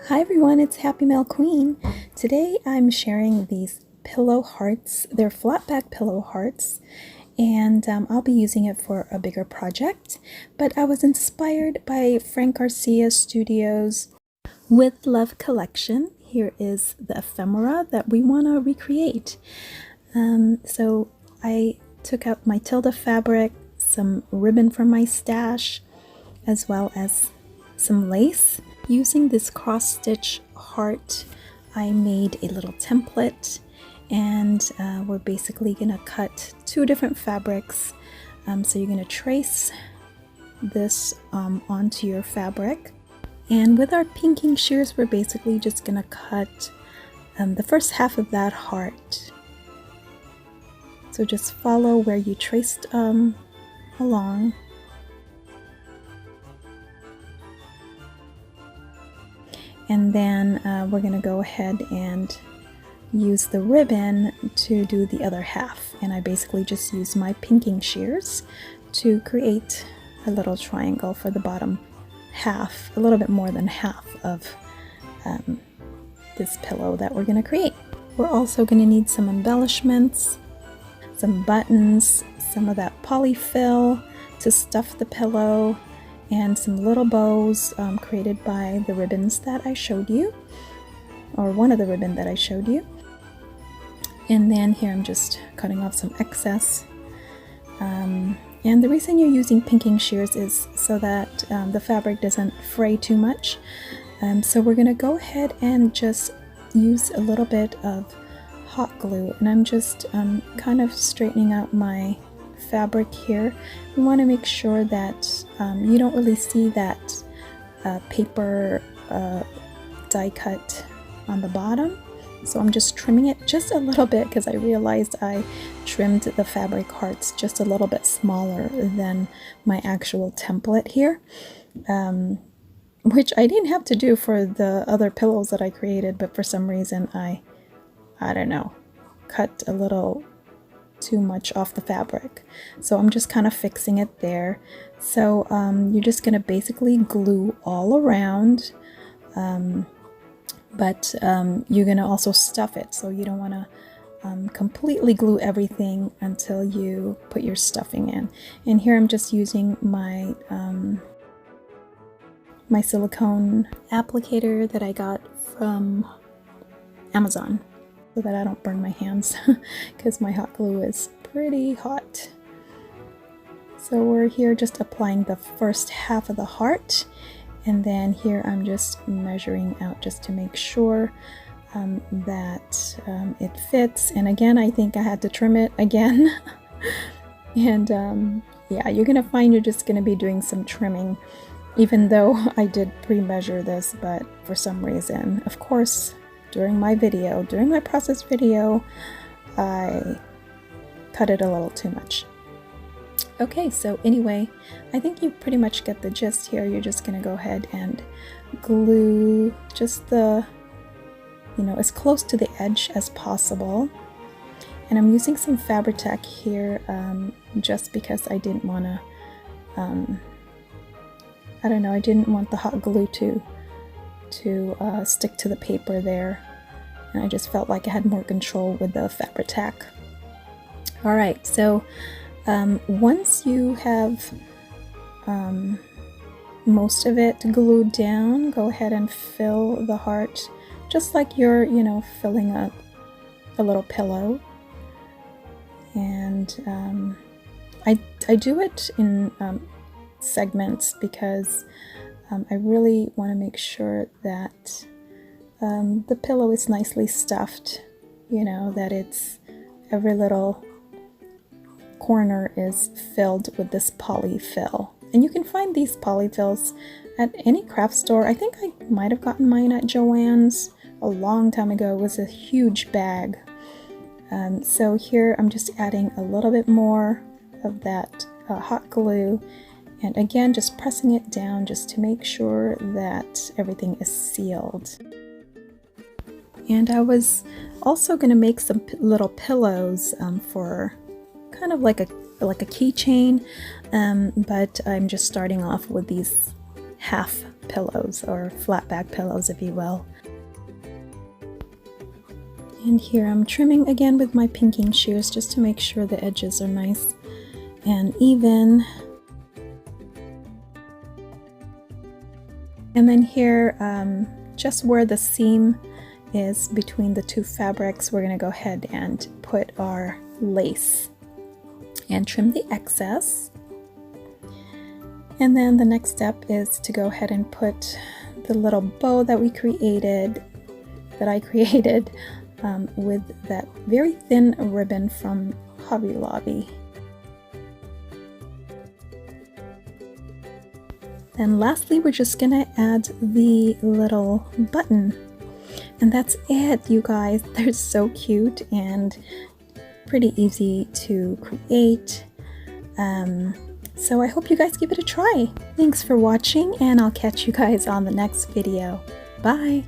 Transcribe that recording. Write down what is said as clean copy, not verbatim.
Hi everyone, it's Happymailqueen. Today I'm sharing these pillow hearts. They're flatback pillow hearts, and I'll be using it for a bigger project. But I was inspired by Frank Garcia Studios' With Love collection. Here is the ephemera that we want to recreate. So I took out my Tilda fabric, some ribbon from my stash, as well as some lace. Using this cross-stitch heart, I made a little template, and we're basically gonna cut two different fabrics. So you're gonna trace this onto your fabric, and with our pinking shears, we're basically just gonna cut the first half of that heart. So just follow where you traced along. And then we're going to go ahead and use the ribbon to do the other half. And I basically just use my pinking shears to create a little triangle for the bottom half, a little bit more than half of this pillow that we're going to create. We're also going to need some embellishments, some buttons, some of that polyfill to stuff the pillow, and some little bows created by the ribbons that I showed you, or one of the ribbon that I showed you. And then here I'm just cutting off some excess. And the reason you're using pinking shears is so that the fabric doesn't fray too much. So we're gonna go ahead and just use a little bit of hot glue, and I'm just kind of straightening out my fabric here. We want to make sure that you don't really see that paper die cut on the bottom. So I'm just trimming it just a little bit because I realized I trimmed the fabric hearts just a little bit smaller than my actual template here, which I didn't have to do for the other pillows that I created, but for some reason I don't know, cut a little too much off the fabric. So I'm just kind of fixing it there. So you're just going to basically glue all around, but you're going to also stuff it. So you don't want to completely glue everything until you put your stuffing in. And here I'm just using my my silicone applicator that I got from Amazon, so that I don't burn my hands because my hot glue is pretty hot. So we're here just applying the first half of the heart, and then here I'm just measuring out just to make sure that it fits. And again, I think I had to trim it again. And yeah, you're gonna find you're just gonna be doing some trimming, even though I did pre-measure this, but for some reason, of course, during my process video, I cut it a little too much. Okay, so anyway, I think you pretty much get the gist here. You're just gonna go ahead and glue just the, as close to the edge as possible. And I'm using some Fabri-Tac here just because I didn't want to, I don't know, I didn't want the hot glue to stick to the paper there, and I just felt like I had more control with the Fabri-Tac. Alright, so once you have most of it glued down, go ahead and fill the heart just like you're, filling up a little pillow. And I do it in segments because I really want to make sure that the pillow is nicely stuffed, that it's every little corner is filled with this polyfill. And you can find these polyfills at any craft store. I think I might have gotten mine at Joann's a long time ago. It was a huge bag. So here I'm just adding a little bit more of that hot glue. And again, just pressing it down just to make sure that everything is sealed. And I was also going to make some little pillows for kind of like a keychain, but I'm just starting off with these half pillows, or flatback pillows if you will. And here I'm trimming again with my pinking shears just to make sure the edges are nice and even. And then here, just where the seam is between the two fabrics, we're going to go ahead and put our lace and trim the excess. And then the next step is to go ahead and put the little bow that I created with that very thin ribbon from Hobby Lobby. And lastly, we're just gonna add the little button. And that's it, you guys. They're so cute and pretty easy to create. So I hope you guys give it a try. Thanks for watching, and I'll catch you guys on the next video. Bye!